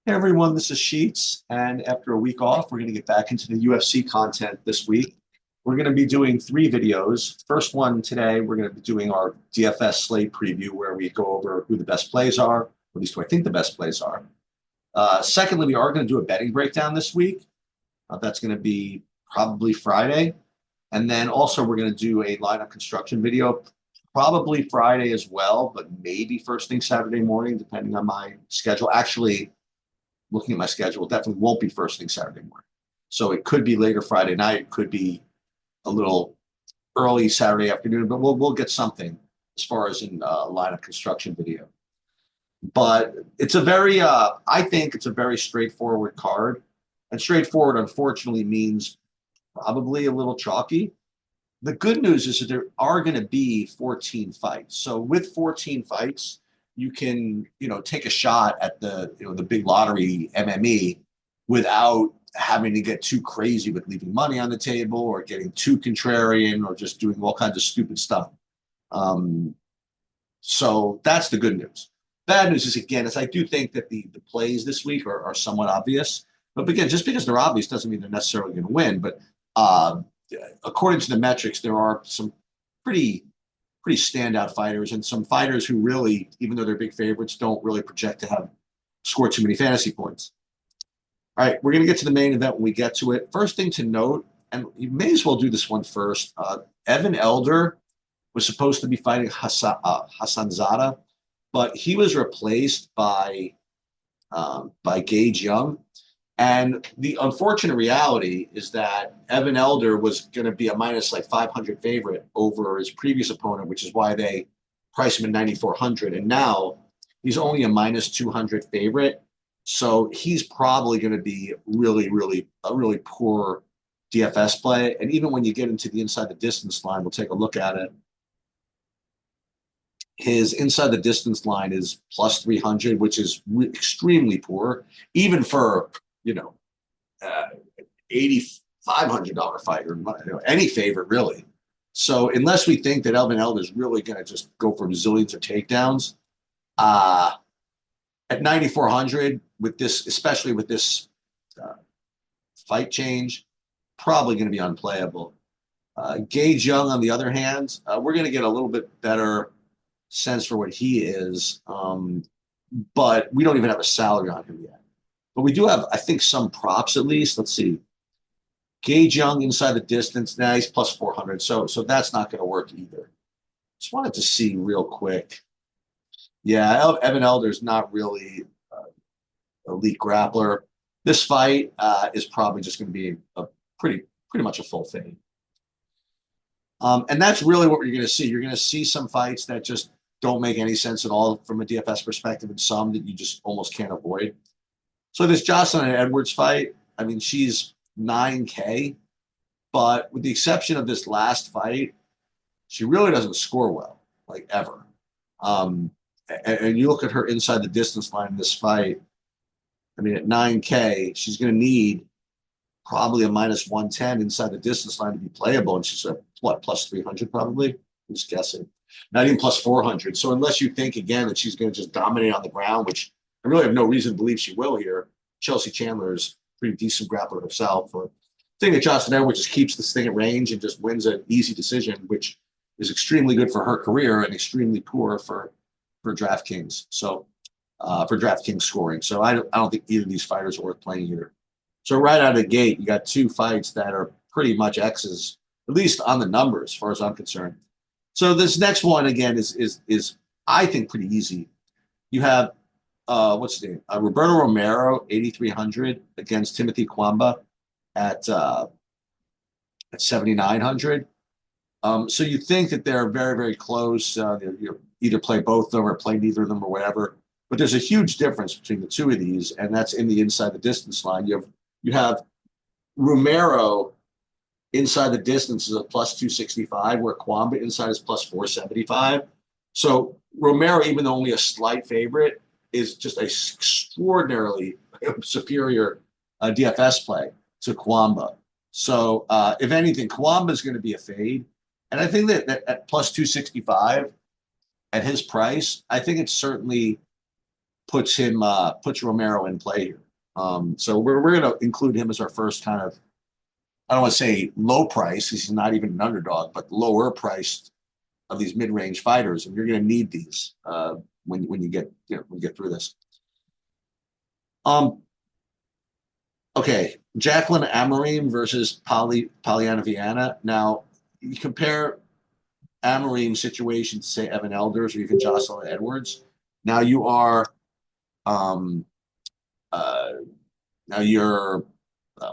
Hey everyone, this is Sheets, and after a week off, we're going to get back into the UFC content this week. We're going to be doing three videos. First one today, we're going to be doing our DFS slate preview, where we go over who the best plays are, or at least who I think the best plays are. Secondly, we are going to do a betting breakdown this week. That's going to be probably Friday. And then also, we're going to do a lineup construction video, probably Friday as well, but maybe first thing Saturday morning, depending on my schedule. Actually, looking at my schedule, it definitely won't be first thing Saturday morning. So it could be later Friday night. It could be a little early Saturday afternoon, but we'll get something as far as in lineup construction video. But it's a very, I think it's a very straightforward card. And straightforward, unfortunately, means probably a little chalky. The good news is that there are going to be 14 fights. So with 14 fights, you can, take a shot at the big lottery MME without having to get too crazy with leaving money on the table or getting too contrarian or just doing all kinds of stupid stuff. Um, so that's the good news. Bad news is, again, is I do think that the plays this week are somewhat obvious. But again, just because they're obvious doesn't mean they're necessarily going to win. But uh, according to the metrics, there are some pretty standout fighters and some fighters who really, even though they're big favorites, don't really project to have scored too many fantasy points. All right, we're going to get to the main event when we get to it. First thing to note, and you may as well do this one first. Evan Elder was supposed to be fighting Hassan Zada, but he was replaced by Gage Young. And the unfortunate reality is that Evan Elder was going to be a minus like 500 favorite over his previous opponent, which is why they priced him at 9,400. And now he's only a minus 200 favorite. So he's probably going to be a really poor DFS play. And even when you get into the inside the distance line, we'll take a look at it. His inside the distance line is plus 300, which is extremely poor, even for, you know, $8,500 fighter, any favorite really. So unless we think that Elvin Elder is really going to just go for zillions of takedowns, uh, at 9,400 with this, especially with this uh, fight change, probably going to be unplayable. Gage Young, on the other hand, we're going to get a little bit better sense for what he is, but we don't even have a salary on him yet. But we do have, I think, some props at least. Let's see. Gage Young inside the distance. Now he's plus 400. So that's not going to work either. Just wanted to see real quick. Yeah, Evan Elder's not really elite grappler. This fight is probably just going to be a pretty much a full fade. And that's really what you're going to see. You're going to see some fights that just don't make any sense at all from a DFS perspective, and some that you just almost can't avoid. So this Jocelyn and Edwards fight, I mean, she's 9K, but with the exception of this last fight, she really doesn't score well, like ever. Um, and you look at her inside the distance line in this fight. I mean, at 9K, she's going to need probably a minus 110 inside the distance line to be playable. And she's at what, plus 300 probably? I'm just guessing. Not even plus 400. So unless you think, again, that she's going to just dominate on the ground, which I really have no reason to believe she will here, Chelsea Chandler is a pretty decent grappler herself. I think that Jocelyn Edwards just keeps this thing at range and just wins an easy decision, which is extremely good for her career and extremely poor for DraftKings. So for DraftKings scoring. So I don't think either of these fighters are worth playing here. So right out of the gate, you got two fights that are pretty much X's, at least on the numbers, as far as I'm concerned. So this next one again is I think pretty easy. You have what's his name? Roberto Romero, 8,300 against Timothy Kwamba at 7,900. So you think that they're very close. You either play both of them or play neither of them or whatever. But there's a huge difference between the two of these, and that's in the inside the distance line. You have Romero inside the distance is a plus 265, where Kwamba inside is plus 475. So Romero, even though only a slight favorite, is just a extraordinarily superior DFS play to Kwamba. So if anything, Kwamba is going to be a fade. And I think that at plus 265 at his price, I think it's certainly puts Romero in play here. So we're going to include him as our first kind of, I don't want to say low price, he's not even an underdog, but lower priced of these mid-range fighters, and you're going to need these when you get when you get through this. Um, okay, Jacqueline Amorim versus Polyana Viana. Now you compare Amorim's situation to say Evan Elders or even Jocelyn Edwards. Now you are um, uh, now you're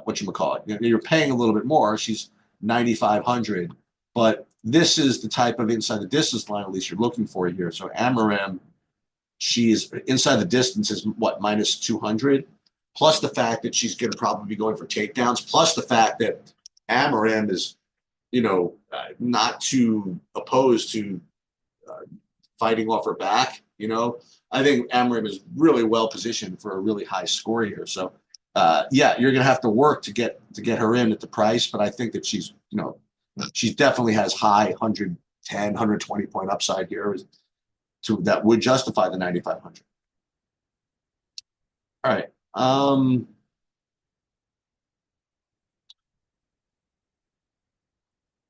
what you call it. You're paying a little bit more. She's 9,500, but this is the type of inside the distance line at least you're looking for here. So Amarim, she's inside the distance is what, minus 200, plus the fact that she's going to probably be going for takedowns, plus the fact that Amarim is, not too opposed to fighting off her back. I think Amarim is really well positioned for a really high score here. So, yeah, you're going to have to work to get her in at the price, but I think that she definitely has high 110, 120 point upside here that would justify the 9,500. All right.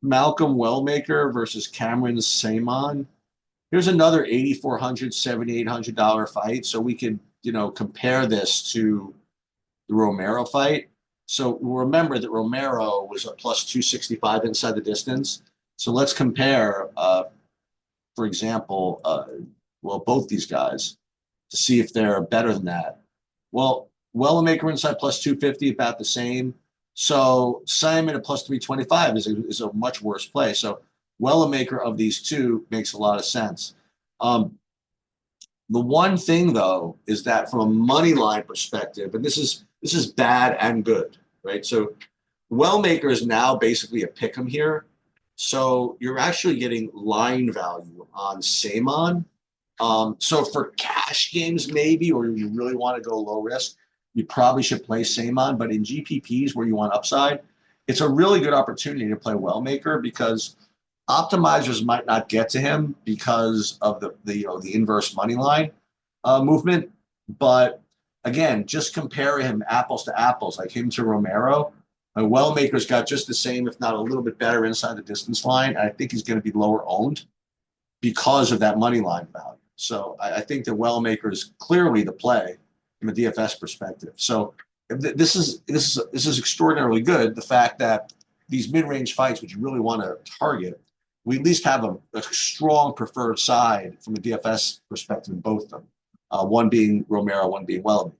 Malcolm Wellmaker versus Cameron Saman. Here's another $8,400, $7,800 fight. So we could, compare this to the Romero fight. So remember that Romero was a plus 265 inside the distance. So let's compare, for example, both these guys to see if they're better than that. Well, Wellmaker inside plus 250, about the same. So Simon at plus 325 is a much worse play. So Wellmaker of these two makes a lot of sense. The one thing though is that from a money line perspective, and this is bad and good, right? So Wellmaker is now basically a pick'em here. So you're actually getting line value on Saman. So for cash games maybe, or you really want to go low risk, you probably should play Saman. But in GPPs where you want upside, it's a really good opportunity to play Wellmaker because optimizers might not get to him because of the inverse money line movement. But again, just compare him apples to apples, like him to Romero. Wellmaker's got just the same, if not a little bit better inside the distance line. And I think he's going to be lower owned because of that money line value. So I think that Wellmaker is clearly the play from a DFS perspective. So this is extraordinarily good. The fact that these mid-range fights, which you really want to target, we at least have a strong preferred side from a DFS perspective in both of them. One being Romero, one being Wellby.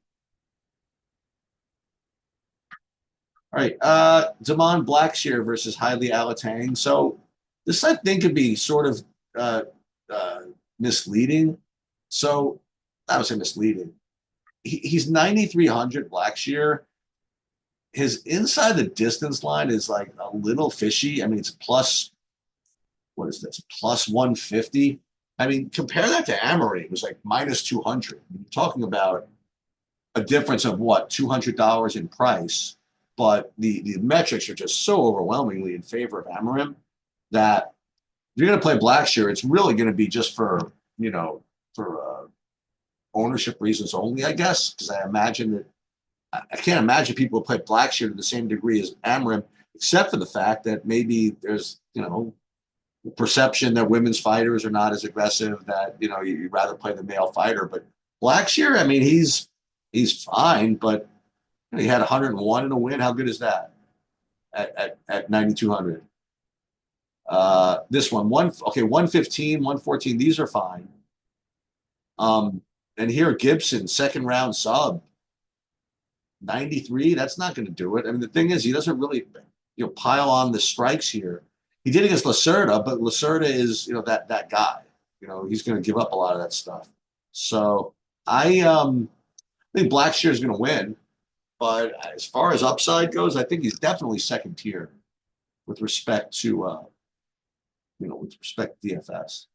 All right, Damon Blackshear versus Hailey Alatang. So this, I think, could be sort of misleading. So I would say misleading. He's 9,300 Blackshear. His inside the distance line is like a little fishy. I mean, it's plus, what is this? Plus 150. I mean, compare that to Amory. It was like minus 200. You're talking about a difference of what, $200 in price, but the metrics are just so overwhelmingly in favor of Amorim that if you're going to play Blackshear, it's really going to be just for ownership reasons only, I guess, because I can't imagine people will play Blackshear to the same degree as Amorim, except for the fact that maybe there's perception that women's fighters are not as aggressive, that you'd rather play the male fighter. But Blackshear, I mean, he's fine, but he had 101 in a win. How good is that at 9,200? This one 115, 114. These are fine. And here Gibson, second round sub, 93. That's not going to do it. I mean, the thing is, he doesn't really pile on the strikes here. He did against Lacerda, but Lacerda is that guy. He's going to give up a lot of that stuff. So I think Blackshear is going to win. But as far as upside goes, I think he's definitely second tier with respect to to DFS.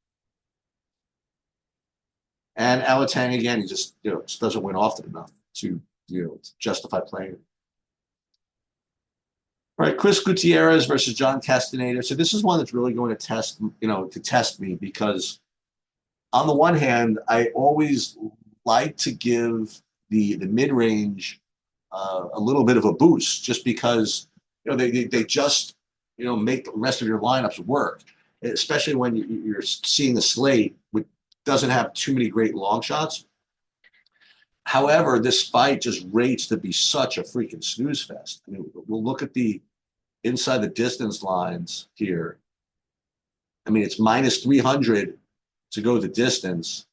And Alatang, again, he just doesn't win often enough to to justify playing. All right, Chris Gutierrez versus John Castaneda. So this is one that's really going to test me because on the one hand, I always like to give the mid range a little bit of a boost, just because they just make the rest of your lineups work, especially when you're seeing the slate which doesn't have too many great long shots. However, this fight just rates to be such a freaking snooze fest. I mean, we'll look at the inside the distance lines here. I mean, it's minus 300 to go the distance.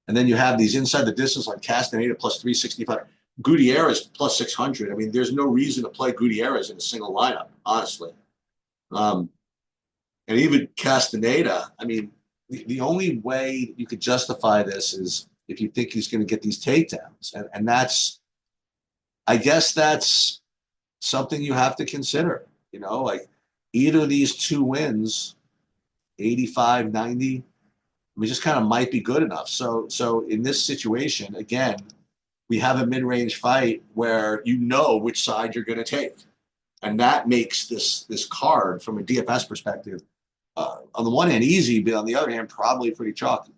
And then you have these inside the distance like Castaneda plus 365. Gutierrez plus 600. I mean, there's no reason to play Gutierrez in a single lineup, honestly. And even Castaneda, I mean, the only way you could justify this is if you think he's going to get these takedowns. And that's, I guess that's something you have to consider, like either of these two wins, 85, 90, I mean, just kind of might be good enough. So in this situation, again, we have a mid-range fight where which side you're going to take. And that makes this card, from a DFS perspective, on the one hand, easy, but on the other hand, probably pretty chalky.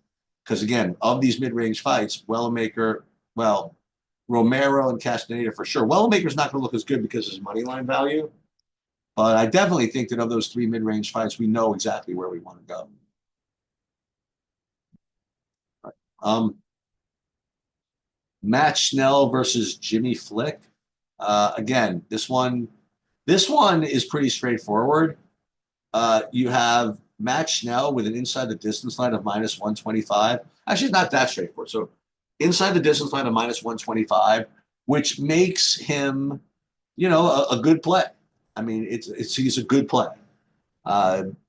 Because, again, of these mid-range fights, Romero and Castaneda for sure. Wellmaker's not going to look as good because of his money line value. But I definitely think that of those three mid-range fights, we know exactly where we want to go. Matt Schnell versus Jimmy Flick. Again, this one is pretty straightforward. You have Matt Schnell with an inside the distance line of minus 125. Actually, it's not that straightforward. So inside the distance line of minus 125, which makes him, a good play. I mean, he's a good play.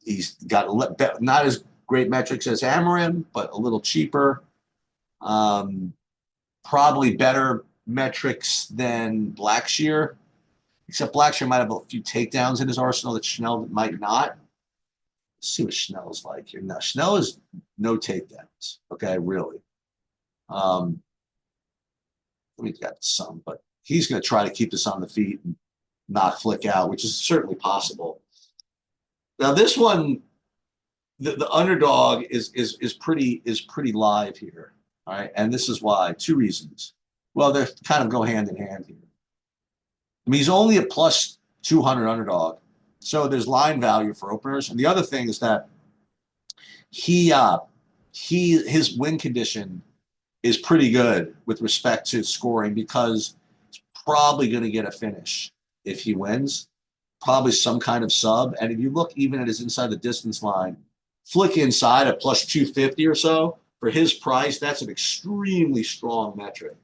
He's got not as great metrics as Amarin, but a little cheaper. Probably better metrics than Blackshear, except Blackshear might have a few takedowns in his arsenal that Schnell might not. Let's see what Schnell's like here. Now, Schnell is no takedowns. Okay, really. Let me get some, but he's going to try to keep this on the feet and not flick out, which is certainly possible. Now, this one, the underdog is pretty live here. All right, and this is why. Two reasons. Well, they kind of go hand in hand here. I mean, he's only a plus 200 underdog, so there's line value for openers. And the other thing is that his win condition is pretty good with respect to scoring, because he's probably going to get a finish if he wins, probably some kind of sub. And if you look even at his inside the distance line, Flick inside at plus 250 or so, for his price, that's an extremely strong metric.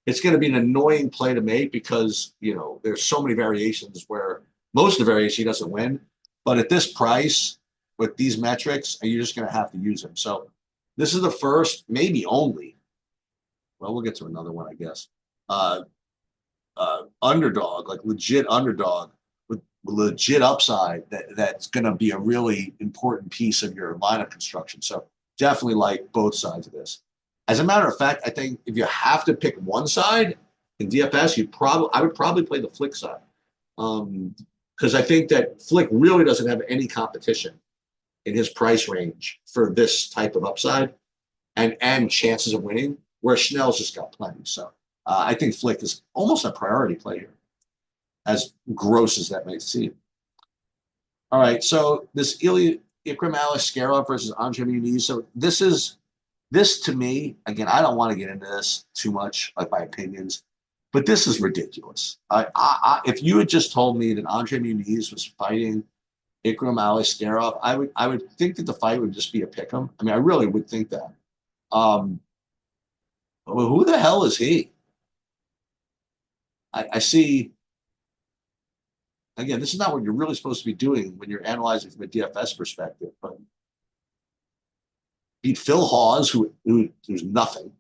It's going to be an annoying play to make because, there's so many variations where most of the variation he doesn't win. But at this price, with these metrics, you're just going to have to use him. So this is the first, maybe only, well, we'll get to another one, I guess, underdog, like legit underdog with legit upside that's going to be a really important piece of your lineup construction. So definitely like both sides of this. As a matter of fact, I think if you have to pick one side in DFS, I would probably play the Flick side, because I think that Flick really doesn't have any competition in his price range for this type of upside and chances of winning, where Schnell's just got plenty. So I think Flick is almost a priority play here, as gross as that may seem. All right, so this Ikram Aliskerov versus Andre Muniz. So this to me, again, I don't want to get into this too much, like my opinions, but this is ridiculous. If you had just told me that Andre Muniz was fighting Ikram Aliskerov, I would think that the fight would just be a pick'em. I mean, I really would think that. Well, who the hell is he? I see. Again, this is not what you're really supposed to be doing when you're analyzing from a DFS perspective, but beat Phil Hawes, who's nothing.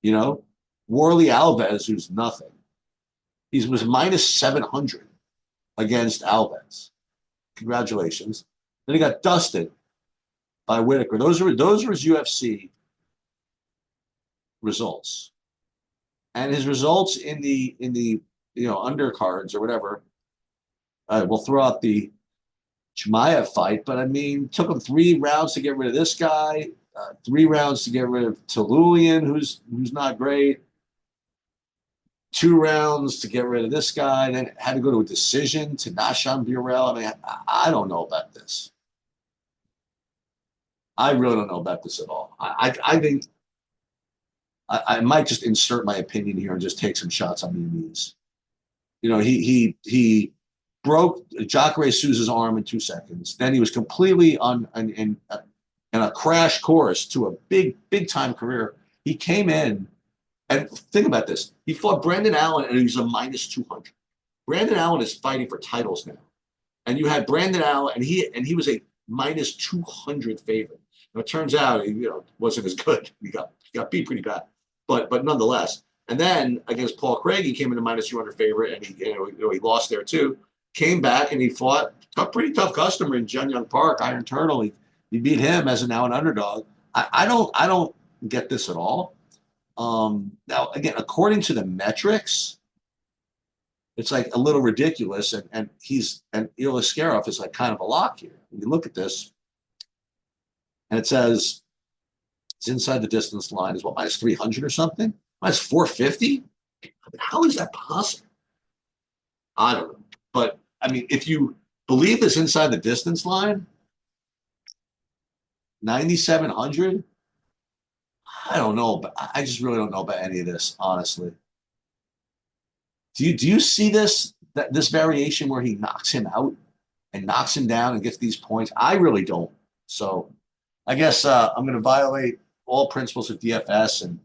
Warley Alves, who's nothing. He was minus 700 against Alves. Congratulations. Then he got dusted by Whitaker. Those are his UFC results, and his results in the undercards or whatever. We'll throw out the Chimaev fight, but I mean, took him 3 rounds to get rid of this guy. 3 rounds to get rid of Tululian, who's not great. 2 rounds to get rid of this guy. Then had to go to a decision to Nashan Burel. I mean, I don't know about this. I really don't know about this at all. I think I might just insert my opinion here and just take some shots on Muniz. You know, he broke Jacare Souza's arm in 2 seconds. Then he was completely in a crash course to a big time career. He came in and think about this. He fought Brandon Allen and he's a minus 200. Brandon Allen is fighting for titles now. And you had Brandon Allen and he was a minus 200 favorite. Now, it turns out he wasn't as good. He got beat pretty bad. But nonetheless. And then against Paul Craig, he came in a minus 200 favorite and he lost there too. Came back and he fought a pretty tough customer in Jun Young Park, Iron Turtle. He beat him as now an underdog. I don't get this at all. Now again, according to the metrics, it's like a little ridiculous, and Ilya Askarov is like kind of a lock here. When you look at this, and it says it's inside the distance line is what, minus 300 or something, minus 450. How is that possible? I don't know, but I mean, if you believe this inside the distance line, 9,700. I don't know, but I just really don't know about any of this, honestly. Do you see this variation where he knocks him out and knocks him down and gets these points? I really don't. So I guess I'm going to violate all principles of DFS and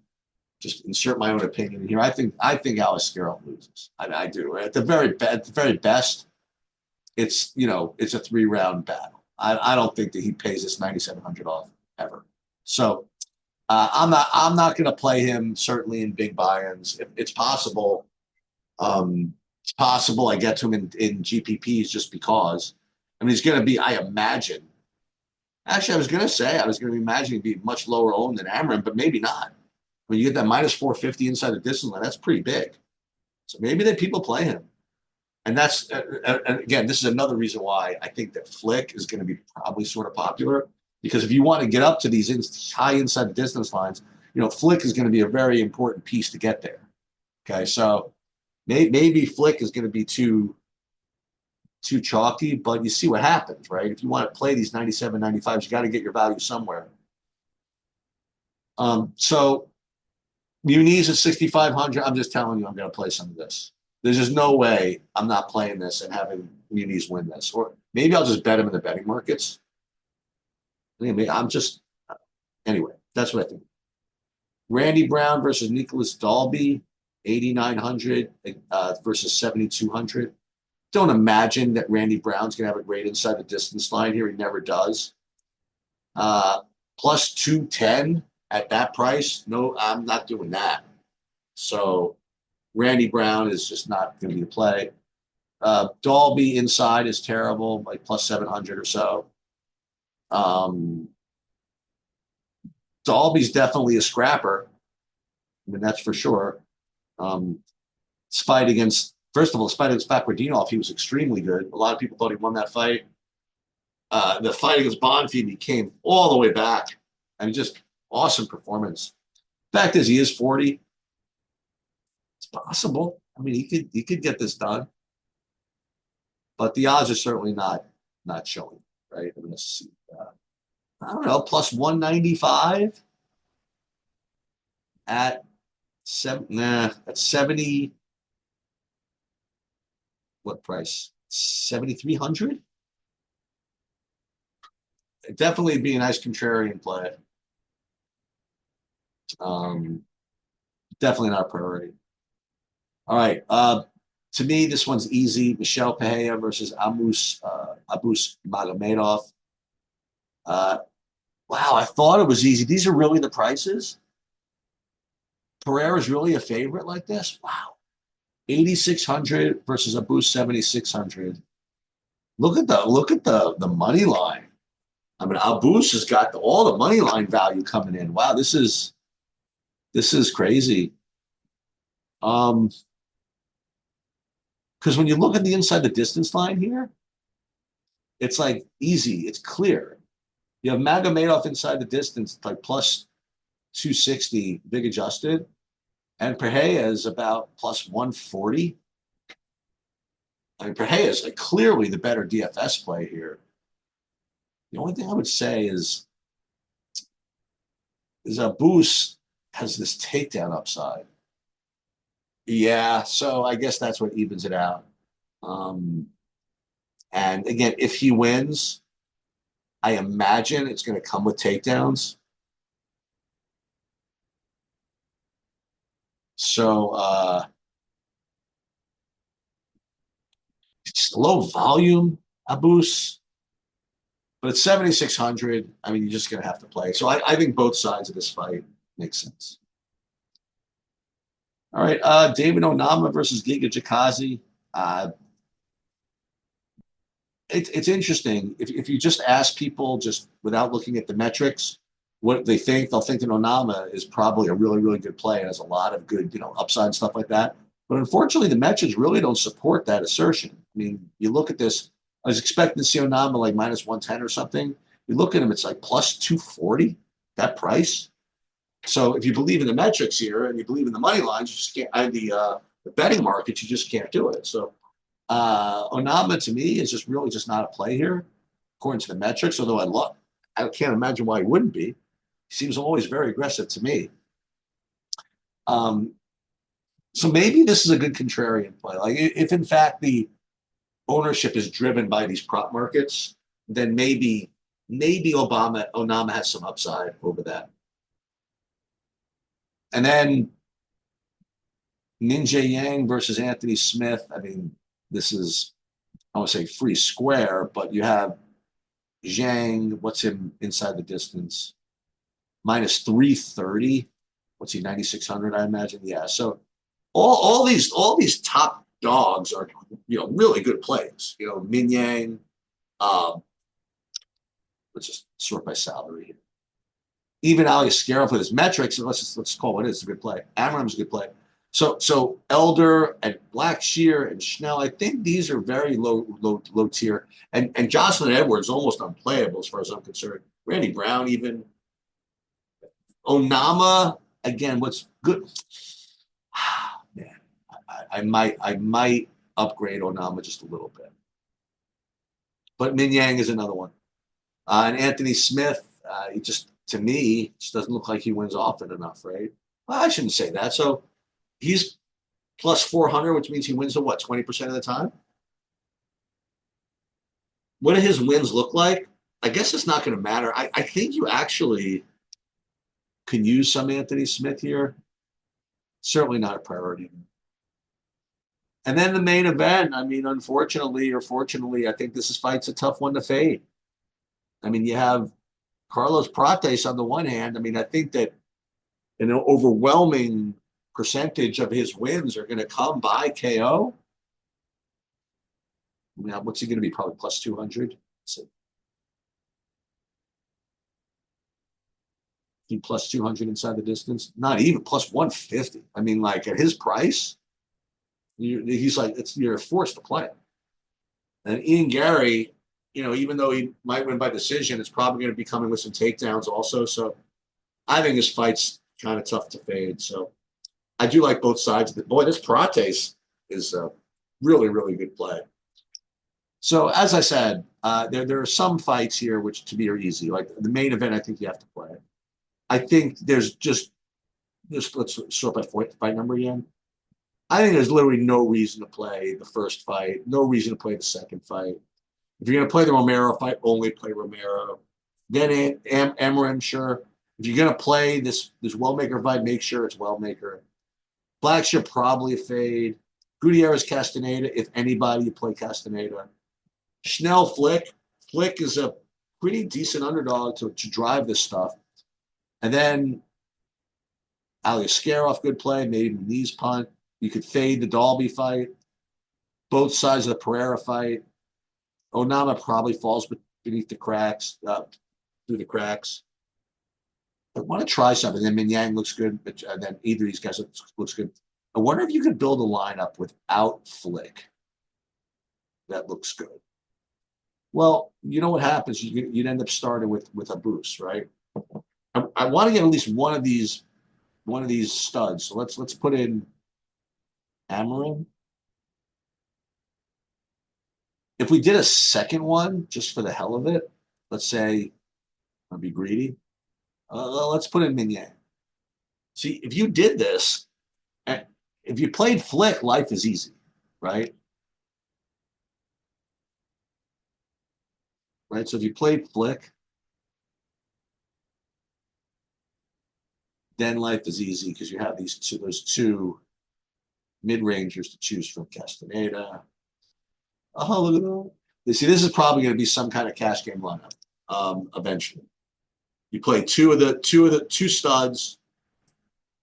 just insert my own opinion here. I think Aliskerov loses. I do. At the very best, it's a 3-round battle. I don't think that he pays this 9,700 off ever. So I'm not going to play him certainly in big buy-ins. It's possible. It's possible I get to him in GPPs just because. I mean, he's going to be, I imagine. Actually, I was going to be imagining he'd be much lower owned than Amarin, but maybe not. When you get that minus 450 inside the distance line, that's pretty big. So maybe that people play him. And that's, and again, this is another reason why I think that Flick is going to be probably sort of popular. Because if you want to get up to these high inside the distance lines, Flick is going to be a very important piece to get there. Okay, so maybe Flick is going to be too chalky, but you see what happens, right? If you want to play these 97, 95s, you got to get your value somewhere. So Muniz at 6,500. I'm just telling you, I'm going to play some of this. There's just no way I'm not playing this and having Muniz win this. Or maybe I'll just bet him in the betting markets. Anyway, anyway, that's what I think. Randy Brown versus Nicholas Dalby, 8,900 versus 7,200. Don't imagine that Randy Brown's going to have a great inside the distance line here. He never does. Plus 210 at that price. No, I'm not doing that. So Randy Brown is just not going to be the play. Dalby inside is terrible, like plus 700 or so. Dalby's definitely a scrapper. I mean, that's for sure. His fight against Fakradinov, he was extremely good. A lot of people thought he won that fight. The fight against Bonfim, he came all the way back. I mean, just awesome performance. Fact is, he is 40. It's possible. I mean, he could get this done, but the odds are certainly not showing. Right? I'm going to see. I don't know, plus 195 at 70. What price? 7,300. Definitely be a nice contrarian play. Definitely not a priority. All right. To me, this one's easy. Michel Pereira versus Abus Magomedov. Wow, I thought it was easy. These are really the prices. Pereira's really a favorite like this. Wow, 8,600 versus Abus 7,600. Look at the money line. I mean, Abus has got all the money line value coming in. Wow, this is crazy. Because when you look at the inside the distance line here, it's like easy. It's clear. You have Magomedov inside the distance, like plus 260, big adjusted, and Pereira is about plus 140. I mean, Pereira is like clearly the better DFS play here. The only thing I would say is a boost has this takedown upside. Yeah, so I guess that's what evens it out. Um, and again, if he wins, I imagine it's going to come with takedowns. So it's low volume, Abus, but it's 7,600. I mean, you're just going to have to play. So I think both sides of this fight make sense. All right, David Onama versus Giga Jakazi. Uh, it's interesting. If you just ask people just without looking at the metrics, what they think, they'll think that Onama is probably a really, really good play and has a lot of good, upside stuff like that. But unfortunately, the metrics really don't support that assertion. I mean, you look at this, I was expecting to see Onama like minus 110 or something. You look at him, it's like plus 240, that price. So if you believe in the metrics here and you believe in the money lines, you just can't, the betting market, you just can't do it. So Onama to me is just really just not a play here, according to the metrics. Although I can't imagine why he wouldn't be. He seems always very aggressive to me. Um, so maybe this is a good contrarian play. Like if in fact the ownership is driven by these prop markets, then maybe Onama has some upside over that. And then Ninja Yang versus Anthony Smith. I mean, this is, I want to say free square, but you have Zhang, what's him inside the distance? Minus 330. What's he, 9,600, I imagine? Yeah. So all these top dogs are, really good plays. Min Yang, let's just sort by salary here. Even Ali Askarov with his metrics, and let's call it, it's a good play. Amram's a good play. So Elder and Blackshear and Schnell, I think these are very low tier. And Jocelyn Edwards almost unplayable as far as I'm concerned. Randy Brown even. Onama, again, what's good? Man, I might upgrade Onama just a little bit. But Min Yang is another one. And Anthony Smith, he just, to me, just doesn't look like he wins often enough, right? Well, I shouldn't say that. So he's plus 400, which means he wins the what, 20% of the time? What do his wins look like? I guess it's not going to matter. I think you actually can use some Anthony Smith here. Certainly not a priority. And then the main event, I mean, unfortunately or fortunately, I think this fight's a tough one to fade. I mean, you have Carlos Prates on the one hand. I mean, I think that an overwhelming percentage of his wins are going to come by KO. Now, what's he going to be? Probably plus 200. So he plus 200 inside the distance. Not even plus 150. I mean, like at his price, he's like, you're forced to play him. And Ian Gary, even though he might win by decision, it's probably going to be coming with some takedowns also. So I think this fight's kind of tough to fade. So I do like both sides of it. Boy, this Prates is a really, really good play. So as I said, there are some fights here which to me are easy. Like the main event, I think you have to play. I think there's just let's sort by fight number again. I think there's literally no reason to play the first fight, no reason to play the second fight. If you're going to play the Romero fight, only play Romero. Then Amarim, sure. If you're going to play this Wellmaker fight, make sure it's Wellmaker. Blackshear, probably a fade. Gutierrez, Castaneda, if anybody, you play Castaneda. Schnell, Flick. Flick is a pretty decent underdog to drive this stuff. And then Ali Askarov, good play, maybe knees punt. You could fade the Dalby fight. Both sides of the Pereira fight. Onama probably falls beneath the cracks, through the cracks. I want to try something. Then Min Yang looks good, and then either of these guys looks good. I wonder if you could build a lineup without Flick that looks good. Well, you know what happens? You'd end up starting with a boost, right? I want to get at least one of these studs. So let's put in Amarin. If we did a second one just for the hell of it, let's say I'll be greedy. Let's put in Mignon. See, if you did this, eh, if you played Flick, life is easy, right? Right. So if you played Flick, then life is easy because you have those two mid rangers to choose from. Castaneda. Oh, look at that. You see, this is probably going to be some kind of cash game lineup eventually. You play two studs.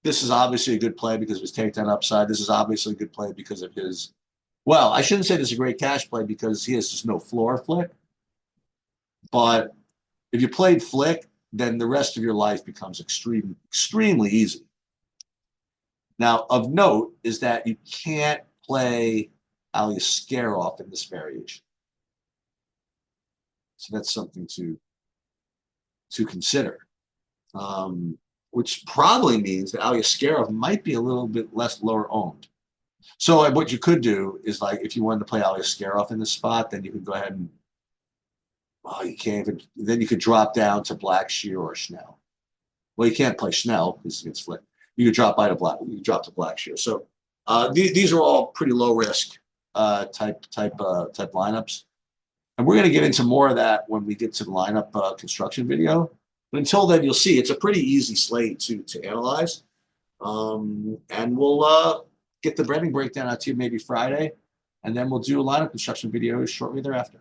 This is obviously a good play because of his takedown upside. This is obviously a good play because of his. Well, I shouldn't say this is a great cash play because he has just no floor Flick. But if you played Flick, then the rest of your life becomes extremely easy. Now, of note is that you can't play Alyaskarov in this variation. So that's something to consider. Which probably means that Alyaskarov might be a little bit less lower owned. So what you could do is like if you wanted to play Alyaskarov in this spot, then you could go ahead and you can't even then you could drop down to Blackshear or Schnell. Well, you can't play Schnell because it's flipped. You could drop by to Black. You could drop to Blackshear. So these are all pretty low risk type lineups, and we're going to get into more of that when we get to the lineup construction video. But until then, you'll see it's a pretty easy slate to analyze, and we'll get the branding breakdown out to you maybe Friday, and then we'll do a lineup construction video shortly thereafter.